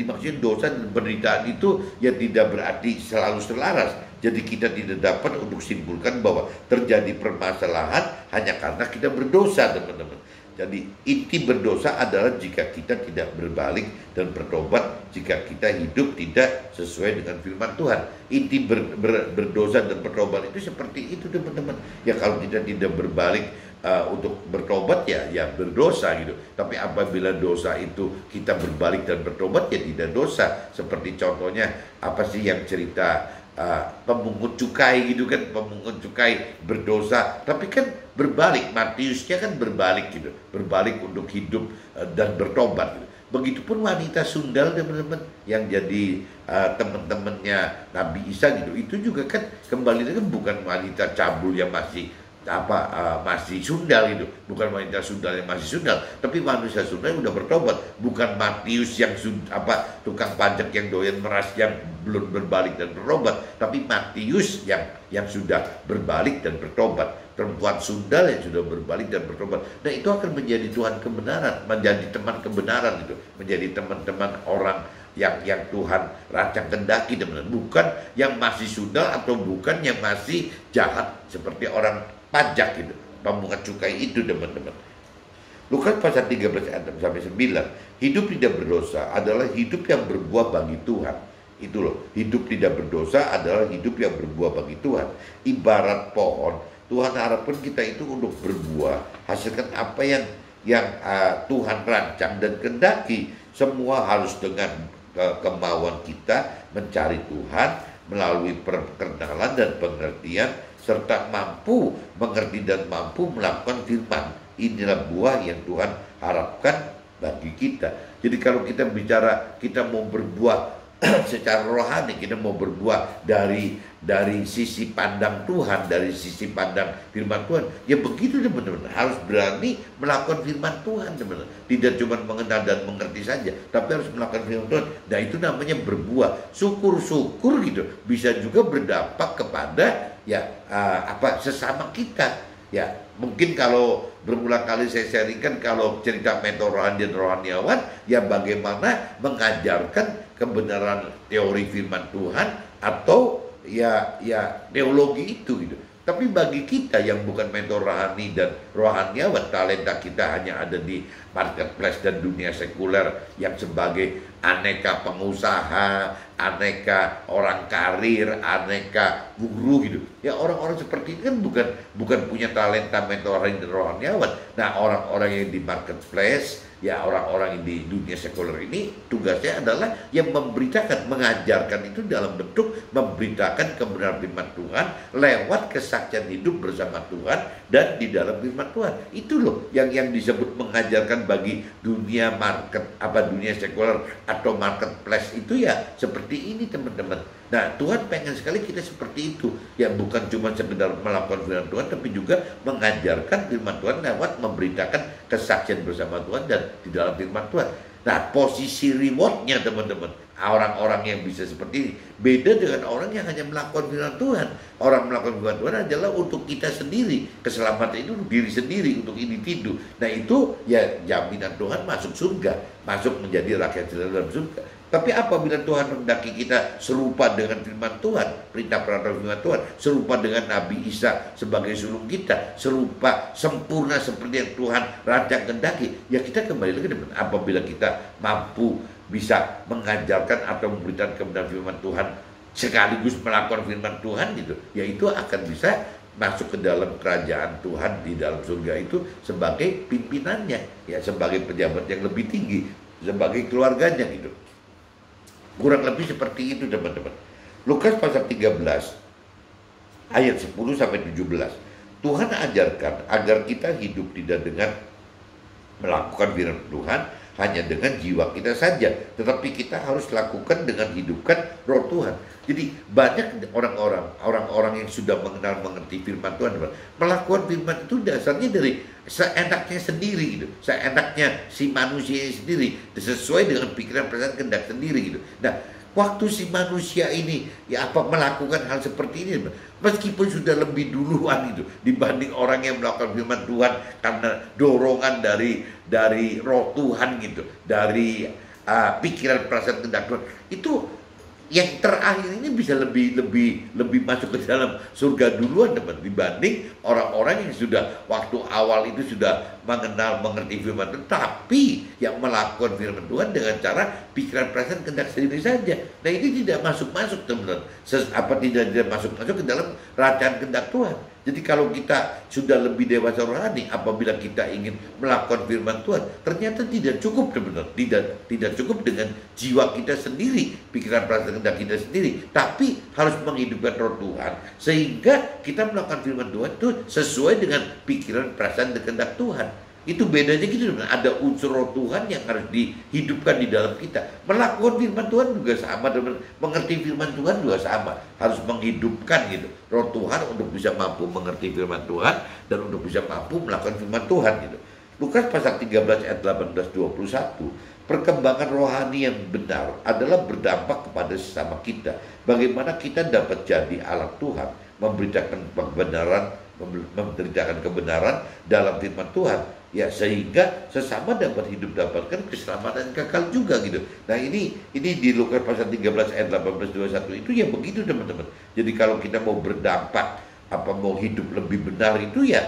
maksudnya dosa dan penderitaan itu ya tidak berarti selalu selaras. Jadi kita tidak dapat untuk simpulkan bahwa terjadi permasalahan hanya karena kita berdosa teman-teman. Jadi inti berdosa adalah jika kita tidak berbalik dan bertobat, jika kita hidup tidak sesuai dengan firman Tuhan. Inti berdosa dan bertobat itu seperti itu teman-teman. Ya kalau kita tidak berbalik untuk bertobat ya berdosa gitu. Tapi apabila dosa itu kita berbalik dan bertobat ya tidak dosa. Seperti contohnya apa sih yang cerita pemungut cukai gitu kan, pemungut cukai berdosa tapi kan berbalik, Matiusnya kan berbalik gitu, berbalik untuk hidup dan bertobat gitu. Begitupun wanita sundal teman-teman yang jadi teman-temannya Nabi Isa gitu, itu juga kan kembali lagi bukan wanita cabul yang masih masih sundal gitu, bukan wanita sundal yang masih sundal, tapi manusia sundal yang udah bertobat, bukan Matius yang tukang pajak yang doyan meras yang belum berbalik dan bertobat, tapi Matius yang sudah berbalik dan bertobat, perempuan sundal yang sudah berbalik dan bertobat. Nah itu akan menjadi Tuhan kebenaran, menjadi teman kebenaran gitu, menjadi teman-teman orang yang Tuhan rancang kendaki teman-teman, bukan yang masih sundal atau bukan yang masih jahat seperti orang pajak gitu, pemungut cukai itu teman-teman. Lukas pasal 13 ayat 6 sampai 9, hidup tidak berdosa adalah hidup yang berbuah bagi Tuhan. Itu loh, hidup tidak berdosa adalah hidup yang berbuah bagi Tuhan. Ibarat pohon, Tuhan harapkan kita itu untuk berbuah, hasilkan apa yang Tuhan rancang dan kendaki. Semua harus dengan kemauan kita mencari Tuhan melalui perkenalan dan pengertian, serta mampu mengerti dan mampu melakukan firman inilah buah yang Tuhan harapkan bagi kita. Jadi kalau kita bicara kita mau berbuah secara rohani, kita mau berbuah dari sisi pandang Tuhan, dari sisi pandang firman Tuhan, ya begitu teman-teman, harus berani melakukan firman Tuhan teman-teman. Tidak cuma mengenal dan mengerti saja, tapi harus melakukan firman Tuhan. Nah itu namanya berbuah. Syukur-syukur gitu bisa juga berdampak kepada sesama kita. Ya mungkin kalau berulang kali saya sharingkan kalau cerita mentor rohani dan rohaniawan, ya bagaimana mengajarkan kebenaran teori firman Tuhan atau ya teologi itu gitu. Tapi bagi kita yang bukan mentor rohani dan rohaniawan, talenta kita hanya ada di marketplace dan dunia sekuler yang sebagai aneka pengusaha, aneka orang karir, aneka guru gitu. Ya orang-orang seperti ini kan bukan punya talenta mentor rohani dan rohaniawan. Nah orang-orang yang di marketplace, ya orang-orang di dunia sekuler ini tugasnya adalah yang memberitakan, mengajarkan itu dalam bentuk memberitakan kebenaran firman Tuhan lewat kesaksian hidup bersama Tuhan dan di dalam firman Tuhan. Itu loh yang disebut mengajarkan bagi dunia dunia sekuler atau marketplace itu ya seperti ini teman-teman. Nah Tuhan pengen sekali kita seperti itu, ya bukan cuma sekedar melakukan firman Tuhan, tapi juga mengajarkan firman Tuhan lewat memberitakan kesaksian bersama Tuhan dan di dalam firman Tuhan. Nah posisi rewardnya teman-teman, orang-orang yang bisa seperti ini beda dengan orang yang hanya melakukan firman Tuhan. Orang melakukan firman Tuhan adalah untuk kita sendiri, keselamatan itu untuk diri sendiri, untuk individu. Nah itu ya jaminan Tuhan masuk surga, masuk menjadi rakyat dalam surga. Tapi apabila Tuhan menghendaki kita serupa dengan firman Tuhan, perintah peraturan firman Tuhan, serupa dengan Nabi Isa sebagai sulung kita, serupa sempurna seperti yang Tuhan rancang kehendaki, ya kita kembali lagi teman. Apabila kita mampu bisa mengajarkan atau memberikan kebenaran firman Tuhan sekaligus melakukan firman Tuhan gitu, ya itu akan bisa masuk ke dalam kerajaan Tuhan di dalam surga itu sebagai pimpinannya, ya sebagai pejabat yang lebih tinggi, sebagai keluarganya gitu. Kurang lebih seperti itu teman-teman. Lukas pasal 13 ayat 10 sampai 17. Tuhan ajarkan agar kita hidup tidak dengan melakukan firman Tuhan hanya dengan jiwa kita saja, tetapi kita harus lakukan dengan hidupkan roh Tuhan. Jadi banyak orang-orang yang sudah mengenal mengerti firman Tuhan melakukan firman itu dasarnya dari seenaknya sendiri gitu, seenaknya si manusia sendiri, sesuai dengan pikiran perasaan kehendak sendiri gitu. Nah waktu si manusia ini ya melakukan hal seperti ini, meskipun sudah lebih duluan itu dibanding orang yang melakukan firman Tuhan karena dorongan dari roh Tuhan gitu, dari pikiran perasaan kehendak Tuhan, itu yang terakhir ini bisa lebih masuk ke dalam surga duluan teman, dibanding orang-orang yang sudah waktu awal itu sudah mengerti firman Tuhan, tapi yang melakukan firman Tuhan dengan cara pikiran perasaan kehendak sendiri saja. Nah ini tidak masuk teman-teman, tidak masuk ke dalam rancangan kehendak Tuhan. Jadi kalau kita sudah lebih dewasa rohani, apabila kita ingin melakukan firman Tuhan, ternyata tidak cukup teman-teman, tidak cukup dengan jiwa kita sendiri, pikiran perasaan kehendak kita sendiri, tapi harus menghidupkan roh Tuhan sehingga kita melakukan firman Tuhan itu sesuai dengan pikiran perasaan dan kehendak Tuhan. Itu bedanya gitu teman. Ada unsur roh Tuhan yang harus dihidupkan di dalam kita. Melakukan firman Tuhan juga sama teman. Mengerti firman Tuhan juga sama. Harus menghidupkan gitu roh Tuhan untuk bisa mampu mengerti firman Tuhan dan untuk bisa mampu melakukan firman Tuhan gitu. Lukas pasal 13 ayat 18-21. Perkembangan rohani yang benar adalah berdampak kepada sesama kita. Bagaimana kita dapat jadi alat Tuhan, memberitakan kebenaran dalam firman Tuhan, ya sehingga sesama dapat dapatkan keselamatan kekal juga gitu. Nah ini di Lukas pasal 13 ayat 18-21 itu ya begitu teman-teman. Jadi kalau kita mau berdampak, mau hidup lebih benar itu ya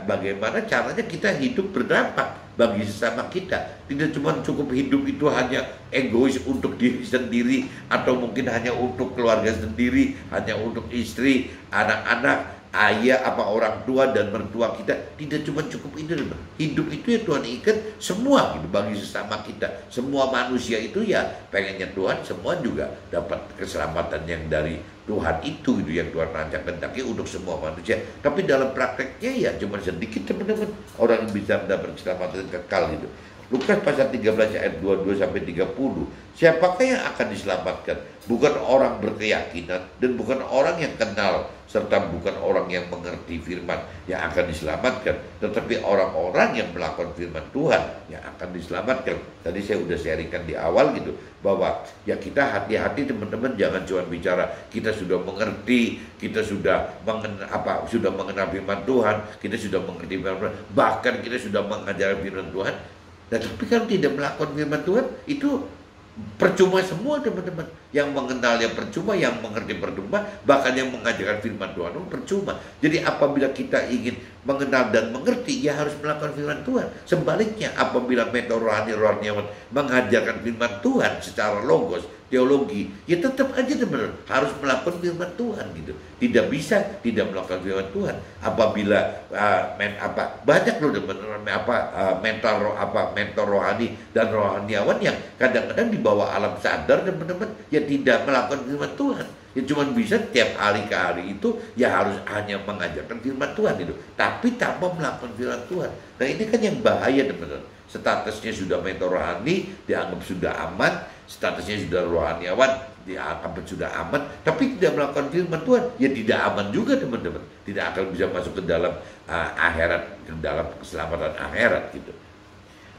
bagaimana caranya kita hidup berdampak bagi sesama kita. Tidak cuma cukup hidup itu hanya egois untuk diri sendiri, atau mungkin hanya untuk keluarga sendiri, hanya untuk istri, anak-anak, ayah, orang tua dan mertua kita. Tidak cuma cukup itu. Hidup itu ya Tuhan ikat semua gitu bagi sesama kita. Semua manusia itu ya pengennya Tuhan semua juga dapat keselamatan yang dari Tuhan itu gitu yang Tuhan rancangkan untuk semua manusia. Tapi dalam prakteknya ya cuma sedikit teman-teman orang yang bisa mendapat keselamatan kekal gitu. Lukas pasal 13 ayat 22 sampai 30. Siapakah yang akan diselamatkan? Bukan orang berkeyakinan dan bukan orang yang kenal serta bukan orang yang mengerti firman yang akan diselamatkan, tetapi orang-orang yang melakukan firman Tuhan yang akan diselamatkan. Tadi saya udah sharingkan di awal gitu bahwa ya kita hati-hati teman-teman, jangan cuma bicara kita sudah mengerti, kita sudah mengenal firman Tuhan, kita sudah mengerti firman Tuhan, bahkan kita sudah mengajar firman Tuhan. Nah, tapi kalau tidak melakukan firman Tuhan itu percuma semua teman-teman. Yang mengenalnya percuma, yang mengerti percuma, bahkan yang mengajarkan firman Tuhan percuma. Jadi apabila kita ingin mengenal dan mengerti, ya harus melakukan firman Tuhan. Sebaliknya, apabila mentor rohaniawan mengajarkan firman Tuhan secara logos, teologi, ya tetap aja teman-teman harus melakukan firman Tuhan gitu. Tidak bisa tidak melakukan firman Tuhan. Apabila banyak loh teman-teman mentor rohani dan rohaniawan yang kadang-kadang di bawah alam sadar teman-teman ya tidak melakukan firman Tuhan. Ya cuma bisa tiap hari ke hari itu ya harus hanya mengajarkan firman Tuhan itu, tapi tanpa melakukan firman Tuhan. Nah ini kan yang bahaya teman-teman. Statusnya sudah mentor rohani dianggap sudah aman, statusnya sudah rohaniawan dianggap sudah aman, tapi tidak melakukan firman Tuhan ya tidak aman juga teman-teman. Tidak akan bisa masuk ke dalam akhirat, ke dalam keselamatan akhirat gitu.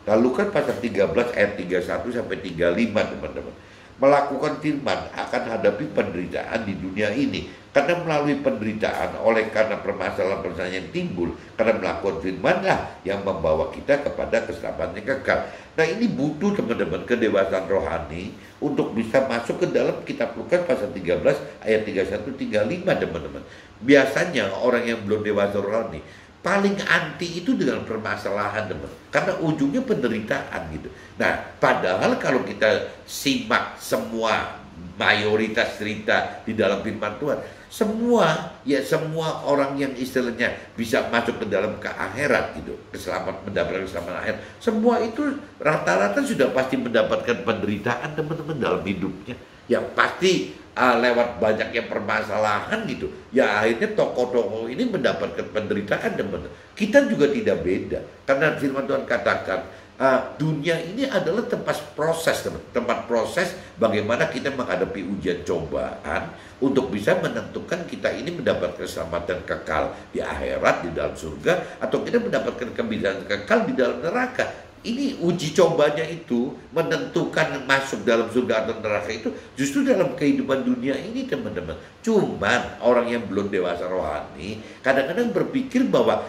Lalu kan pasal 13 ayat 31 sampai 35 teman-teman. Melakukan firman akan hadapi penderitaan di dunia ini, karena melalui penderitaan karena permasalahan-permasalahan yang timbul karena melakukan firman-lah yang membawa kita kepada keselamatan yang kekal. Nah ini butuh teman-teman kedewasaan rohani untuk bisa masuk ke dalam kitab Lukas pasal 13 ayat 31-35 teman-teman. Biasanya orang yang belum dewasa rohani paling anti itu dengan permasalahan teman, karena ujungnya penderitaan gitu. Nah padahal kalau kita simak semua mayoritas cerita di dalam firman Tuhan, semua orang yang istilahnya bisa masuk ke dalam ke akhirat gitu, mendapatkan keselamatan akhirat, semua itu rata-rata sudah pasti mendapatkan penderitaan teman-teman dalam hidupnya. Ya pasti lewat banyaknya permasalahan gitu, ya akhirnya tokoh-tokoh ini mendapatkan penderitaan teman-teman. Kita juga tidak beda, karena firman Tuhan katakan dunia ini adalah tempat proses tempat proses bagaimana kita menghadapi ujian cobaan untuk bisa menentukan kita ini mendapatkan keselamatan kekal di akhirat di dalam surga, atau kita mendapatkan kebijakan kekal di dalam neraka. Ini uji cobanya itu menentukan masuk dalam surga atau neraka itu justru dalam kehidupan dunia ini teman-teman. Cuman orang yang belum dewasa rohani kadang-kadang berpikir bahwa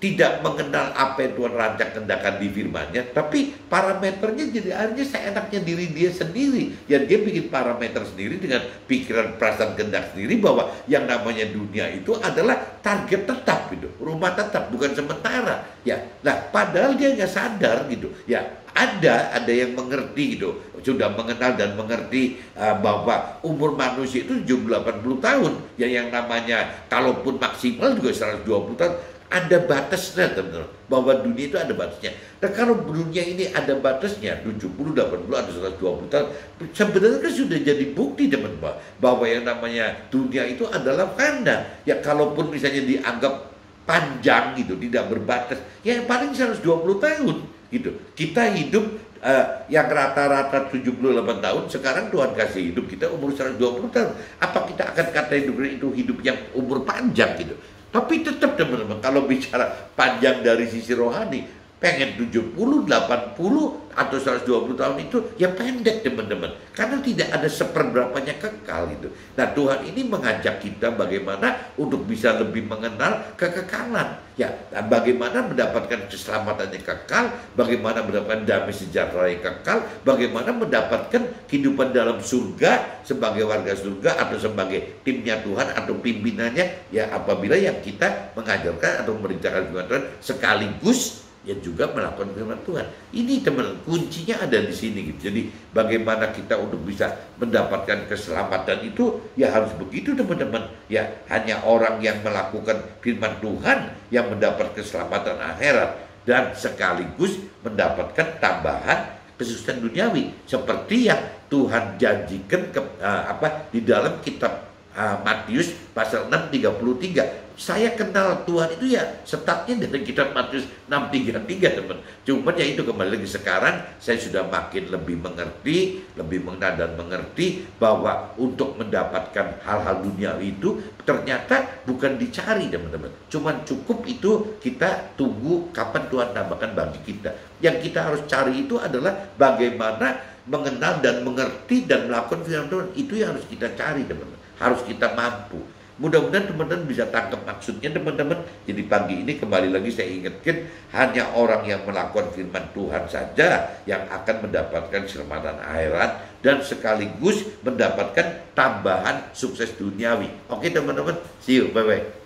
tidak mengenal apa yang Tuhan rancangkan di firman-Nya, tapi parameternya jadi akhirnya seenaknya diri dia sendiri. Ya dia bikin parameter sendiri dengan pikiran, perasaan, kehendak sendiri bahwa yang namanya dunia itu adalah target tetap gitu, rumah tetap, bukan sementara. Ya, nah padahal dia nggak sadar gitu. Ya ada yang mengerti gitu, sudah mengenal dan mengerti bahwa umur manusia itu 80 tahun. Ya yang namanya kalaupun maksimal juga 120 tahun. Ada batasnya teman-teman, bahwa dunia itu ada batasnya. Nah kalau dunia ini ada batasnya 70, 80 atau 120 tahun, sebenarnya kan sudah jadi bukti teman-teman bahwa yang namanya dunia itu adalah fana. Ya kalaupun misalnya dianggap panjang gitu, tidak berbatas, ya paling 120 tahun gitu. Kita hidup yang rata-rata 78 tahun, sekarang Tuhan kasih hidup kita umur 120 tahun. Apa kita akan kata itu hidup yang umur panjang gitu? Tapi tetap teman-teman, kalau bicara panjang dari sisi rohani, pengen 70, 80, atau 120 tahun itu ya pendek teman-teman. Karena tidak ada seperberapanya kekal itu. Nah Tuhan ini mengajak kita bagaimana untuk bisa lebih mengenal kekekalan. Ya, bagaimana mendapatkan keselamatan yang kekal, bagaimana mendapatkan damai sejahtera yang kekal, bagaimana mendapatkan kehidupan dalam surga sebagai warga surga atau sebagai timnya Tuhan atau pimpinannya. Ya apabila yang kita mengajarkan atau memberitakan firman Tuhan sekaligus yang juga melakukan firman Tuhan. Ini teman, kuncinya ada di sini gitu. Jadi bagaimana kita untuk bisa mendapatkan keselamatan itu ya harus begitu teman-teman. Ya hanya orang yang melakukan firman Tuhan yang mendapat keselamatan akhirat dan sekaligus mendapatkan tambahan kesuksesan duniawi seperti yang Tuhan janjikan di dalam kitab Matius pasal 6:33. Saya kenal Tuhan itu ya startnya dari kitab Matius 6:33, teman. Cuman ya itu kembali lagi, sekarang saya sudah makin lebih mengerti, lebih mengenal dan mengerti bahwa untuk mendapatkan hal-hal duniawi itu ternyata bukan dicari, teman-teman. Cuman cukup itu kita tunggu kapan Tuhan tambahkan bagi kita. Yang kita harus cari itu adalah bagaimana mengenal dan mengerti dan melakukan firman Tuhan. Itu yang harus kita cari, teman-teman. Harus kita mampu. Mudah-mudahan teman-teman bisa tangkap maksudnya, teman-teman. Jadi pagi ini kembali lagi saya ingatkan, hanya orang yang melakukan firman Tuhan saja yang akan mendapatkan keselamatan akhirat dan sekaligus mendapatkan tambahan sukses duniawi. Oke teman-teman, see you, bye-bye.